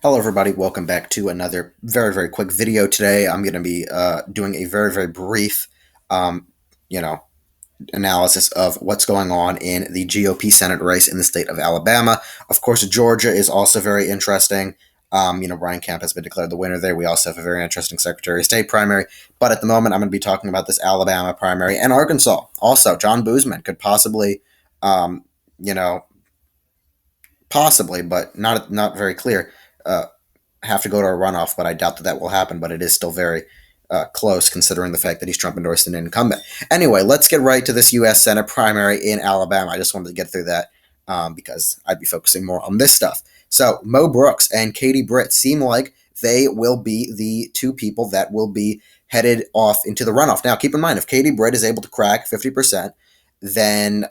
Hello everybody, welcome back to another very quick video today. I'm going to be doing a very brief, um, you know, analysis of what's going on in the GOP Senate race in the state of Alabama. Of course, Georgia is also very interesting. Brian Kemp has been declared the winner there. We also have a very interesting Secretary of State primary. But at the moment, I'm going to be talking about this Alabama primary and Arkansas. Also, John Boozman could possibly, um, you know, possibly, but not very clear, uh, have to go to a runoff, but I doubt that will happen. But it is still very close, considering the fact that he's Trump endorsed an incumbent. Anyway, let's get right to this U.S. Senate primary in Alabama. I just wanted to get through that because I'd be focusing more on this stuff. So Mo Brooks and Katie Britt seem like they will be the two people that will be headed off into the runoff. Now, keep in mind, if Katie Britt is able to crack 50%, then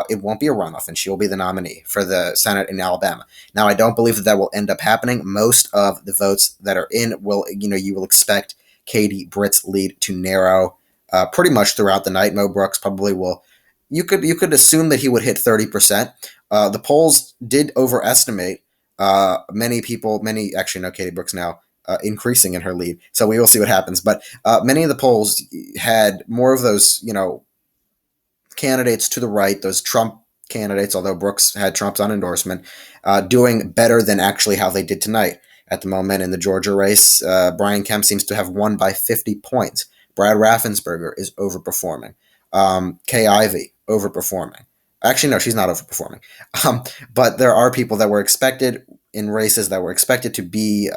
it won't be a runoff, and she will be the nominee for the Senate in Alabama. Now, I don't believe that will end up happening. Most of the votes that are in will, you will expect Katie Britt's lead to narrow pretty much throughout the night. Mo Brooks probably will. You could assume that he would hit 30%. The polls did overestimate many people. Actually, no, Katie Brooks now increasing in her lead. So we will see what happens. But many of the polls had more of those, candidates to the right, those Trump candidates, although Brooks had Trump's on endorsement, doing better than actually how they did tonight. At the moment in the Georgia race, Brian Kemp seems to have won by 50 points. Brad Raffensperger is overperforming. Kay Ivey, overperforming. Actually, no, she's not overperforming. But there are people that were expected in races that were expected to be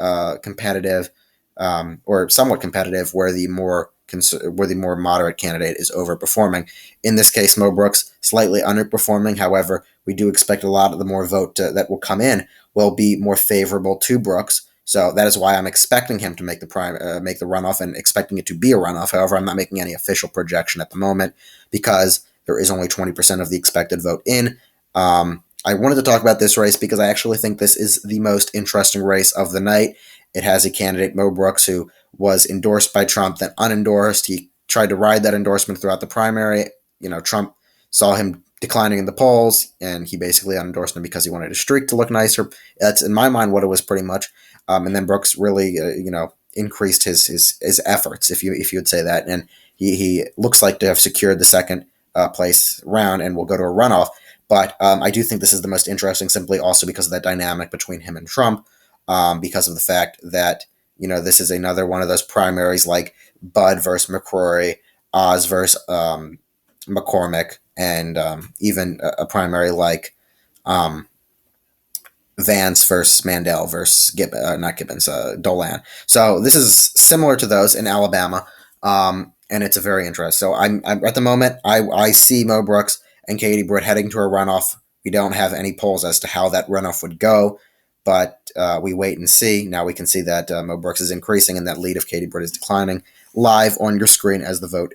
competitive or somewhat competitive, where the more moderate candidate is overperforming. In this case, Mo Brooks slightly underperforming. However, we do expect a lot of the more vote that will come in will be more favorable to Brooks. So that is why I'm expecting him to make the make the runoff, and expecting it to be a runoff. However, I'm not making any official projection at the moment because there is only 20% of the expected vote in. I wanted to talk about this race because I actually think this is the most interesting race of the night. It has a candidate, Mo Brooks, who was endorsed by Trump, then unendorsed. He tried to ride that endorsement throughout the primary. Trump saw him declining in the polls, and he basically unendorsed him because he wanted his streak to look nicer. That's, in my mind, what it was pretty much. And then Brooks really, increased his efforts, if you would say that, and he looks like to have secured the second place round and will go to a runoff. But I do think this is the most interesting, simply also because of that dynamic between him and Trump, because of the fact that this is another one of those primaries like Bud versus McCrory, Oz versus McCormick, and even a primary like Vance versus Mandel versus Dolan. So this is similar to those in Alabama, and it's a very interesting. So I'm at the moment I see Mo Brooks and Katie Britt heading to a runoff. We don't have any polls as to how that runoff would go, but we wait and see. Now we can see that Mo Brooks is increasing and that lead of Katie Britt is declining live on your screen as the vote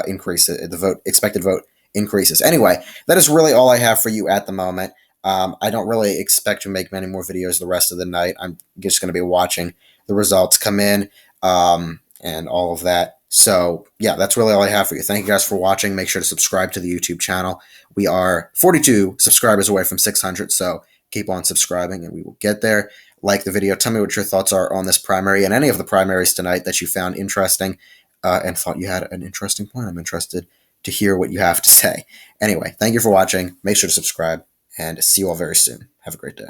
increases. The expected vote increases. Anyway, that is really all I have for you at the moment. I don't really expect to make many more videos the rest of the night. I'm just going to be watching the results come in and all of that. So, yeah, that's really all I have for you. Thank you guys for watching. Make sure to subscribe to the YouTube channel. We are 42 subscribers away from 600, so keep on subscribing and we will get there. Like the video. Tell me what your thoughts are on this primary and any of the primaries tonight that you found interesting and thought you had an interesting point. I'm interested to hear what you have to say. Anyway, thank you for watching. Make sure to subscribe and see you all very soon. Have a great day.